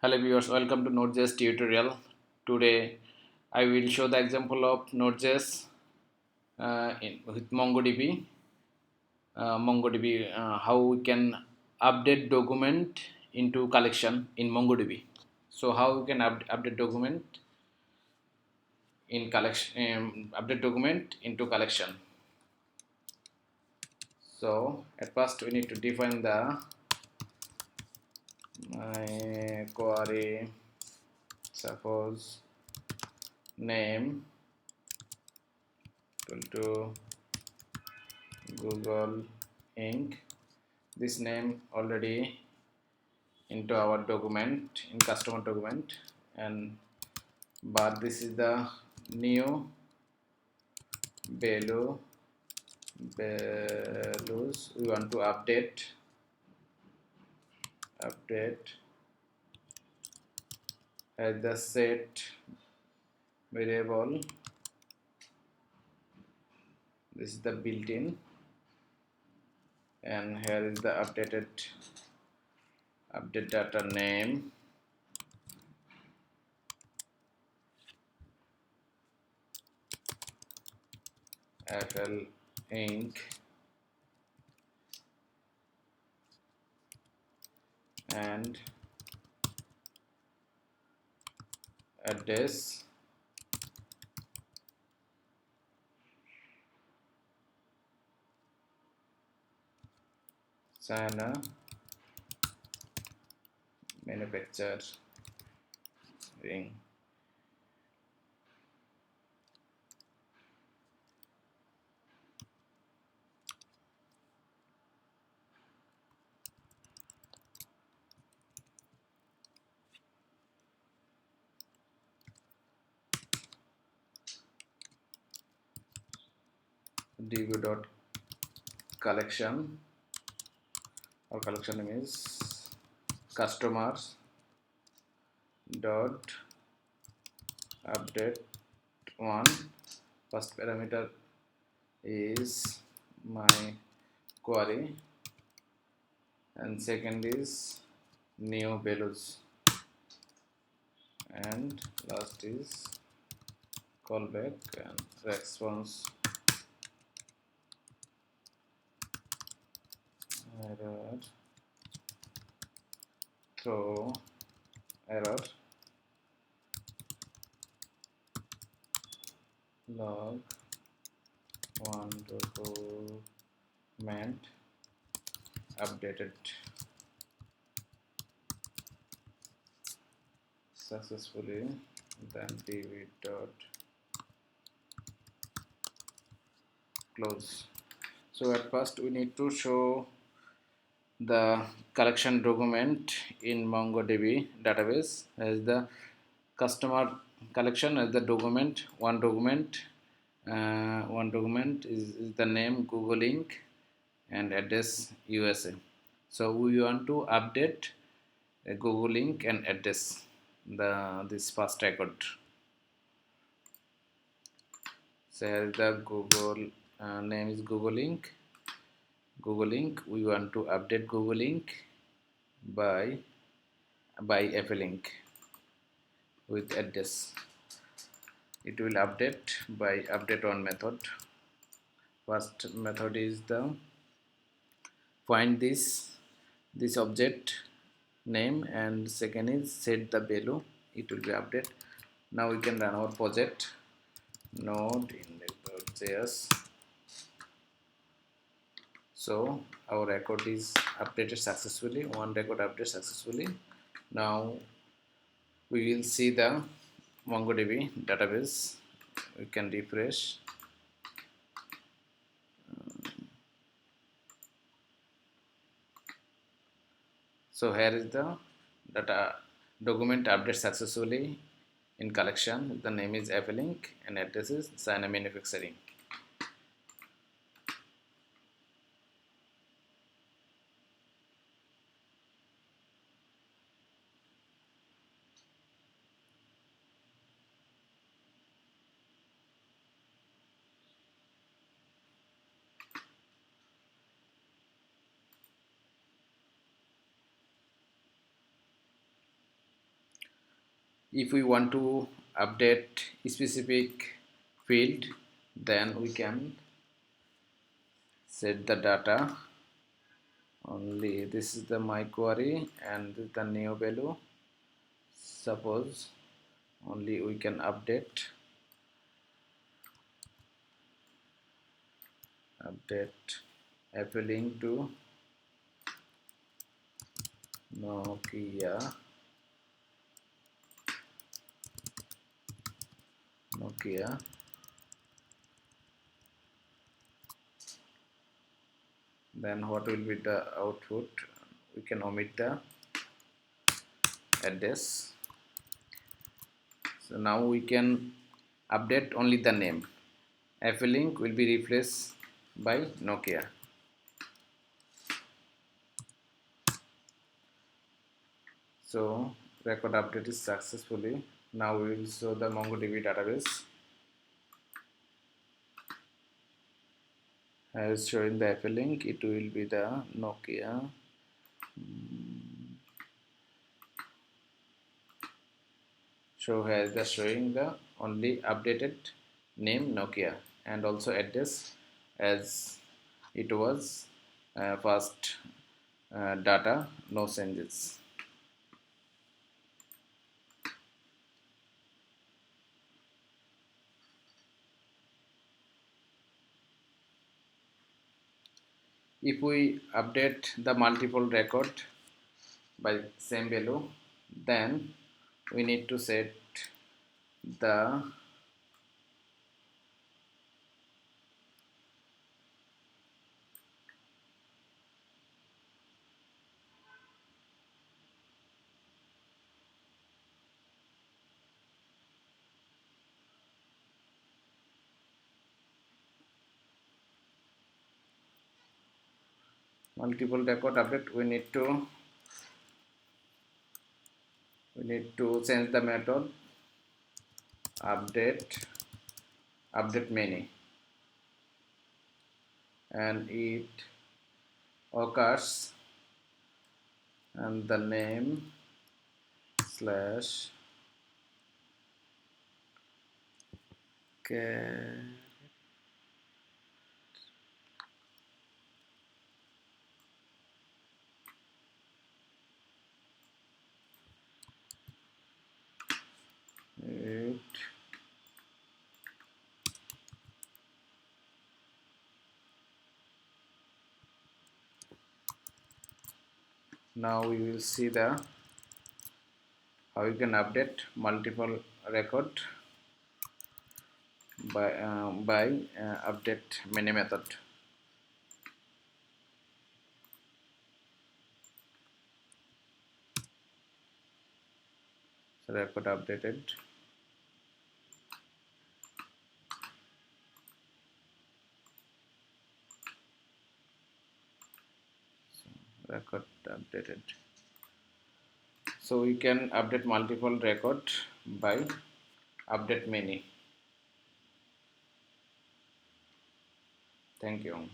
Hello viewers, welcome to NodeJS tutorial. Today I will show the example of NodeJS with MongoDB. How we can update document into collection in MongoDB. So how we can update document in collection, update document into collection. So at first we need to define the my query. Suppose name equal to Google Inc. This name already into our document in customer document, and but this is the new values we want to update as the set variable. This is the built-in, and here is the update data name, FL Inc. and address China manufacturing. db.collection, our collection name is customers dot update one. First parameter is my query, and second is new values, and last is callback and response error throw error log one document updated successfully, then db dot close. So at first we need to show the collection document in MongoDB database as the customer collection as the document. One document is the name Google Inc. and address USA. So we want to update Google Inc. and address this first record. So here is the Google name is Google Inc. We want to update Google Inc. by FL Inc. with address. It will update by update one method. First method is the find this object name, and second is set the value. It will be update. Now we can run our project node in NodeJS. So our record is updated successfully. One record updated successfully. Now we will see the MongoDB database. We can refresh. So here is the data document update successfully in collection. The name is FL Inc. and address is China manufacturing. If we want to update a specific field, then we can set the data. Only this is the my query and this is the new value. Suppose only we can update appealing to Nokia. Then what will be the output? We can omit the address. So now we can update only the name. Appealing will be replaced by Nokia. So record update is successfully. Now we will show the MongoDB database. As showing the appealing, it will be the Nokia. So here the showing the only updated name Nokia and also address as it was first data, no changes. If we update the multiple record by same value, then we need to set the multiple record update. We need to change the method update many, and it occurs and the name slash it. Now we will see the how you can update multiple record by update many method. So record updated. So record updated. So you can update multiple record by update many. Thank you.